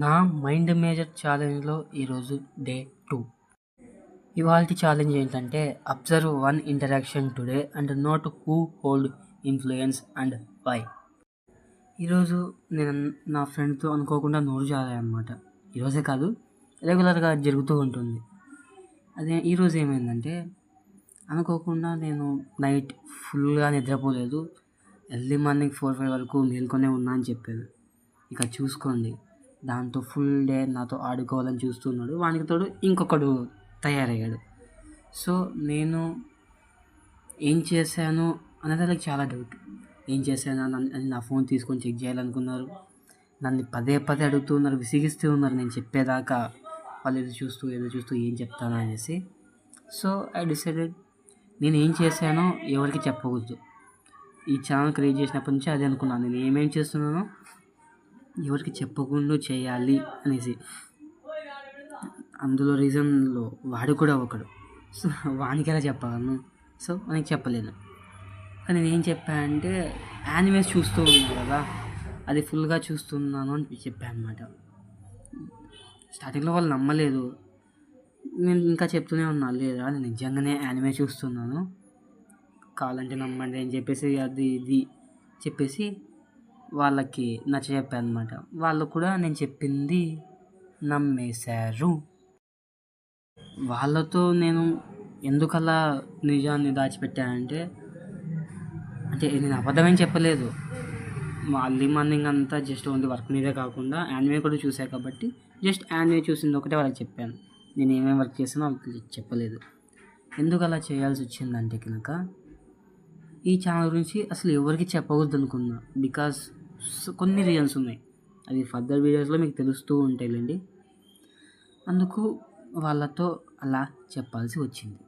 నా mind major ఛాలెంజ్లో ఈరోజు day 2. ఇవాల్టి ఛాలెంజ్ ఏంటంటే observe one interaction today and note who hold influence and why. ఈరోజు నేను నా ఫ్రెండ్తో అనుకోకుండా నోరు జారాయన్నమాట. ఈరోజే కాదు, రెగ్యులర్గా జరుగుతూ ఉంటుంది. అదే ఈరోజు ఏమైందంటే అనుకోకుండా నేను నైట్ ఫుల్గా నిద్రపోలేదు. ఎర్లీ మార్నింగ్ 4-5 వరకు మేల్కొనే ఉన్నా అని చెప్పాను. ఇక చూసుకోండి, దాంతో ఫుల్ డే నాతో ఆడుకోవాలని చూస్తున్నాడు. వానికి తోడు ఇంకొకడు తయారయ్యాడు. సో నేను ఏం చేశాను అనేది వాళ్ళకి చాలా డౌట్. ఏం చేశాను అని నా ఫోన్ తీసుకొని చెక్ చేయాలనుకున్నారు. నన్ను పదే పదే అడుగుతున్నారు, విసిగిస్తూ ఉన్నారు నేను చెప్పేదాకా. వాళ్ళు ఎదురు చూస్తూ ఏం చెప్తాను అనేసి. సో ఐ డిసైడెడ్ నేను ఏం చేశానో ఎవరికి చెప్పకూడదు. ఈ ఛానల్ క్రియేట్ చేసినప్పటి నుంచి అదే అనుకున్నాను, నేను ఏమేం చేస్తున్నానో ఎవరికి చెప్పకుండా చేయాలి అనేసి. అందులో రీజన్లో వాడు కూడా ఒకడు. సో వానికి ఎలా చెప్పగలను? సో వానికి చెప్పలేను. కానీ నేను ఏం చెప్పానంటే యానిమేస్ చూస్తూ ఉన్నాను కదా, అది ఫుల్గా చూస్తున్నాను అని చెప్పాను అనమాట. స్టార్టింగ్లో వాళ్ళు నమ్మలేదు. నేను ఇంకా చెప్తూనే ఉన్నా, లేదా నేను నిజంగానే యానిమే చూస్తున్నాను, కావాలంటే నమ్మండి అని చెప్పేసి అది ఇది చెప్పేసి వాళ్ళకి నచ్చజెప్పాను అనమాట. వాళ్ళు కూడా నేను చెప్పింది నమ్మేశారు. వాళ్ళతో నేను ఎందుకలా నిజాన్ని దాచిపెట్టానంటే, నేను అబద్ధమేం చెప్పలేదు. ఎర్లీ మార్నింగ్ అంతా జస్ట్ ఓన్లీ వర్క్ మీదే కాకుండా యానిమే కూడా చూసాను కాబట్టి జస్ట్ యానిమే చూసింది ఒకటే వాళ్ళకి చెప్పాను. నేను ఏమేమి వర్క్ చేసానో వాళ్ళకి చెప్పలేదు. ఎందుకు అలా చేయాల్సి వచ్చిందంటే కనుక, ఈ ఛానల్ గురించి అసలు ఎవరికి చెప్పకూడదు అనుకున్నా. బికాస్ కొన్ని రీజన్స్ ఉన్నాయి, అవి ఫర్దర్ వీడియోస్లో మీకు తెలుస్తూ ఉంటాయిలేండి. అందుకు వాళ్ళతో అలా చెప్పాల్సి వచ్చింది.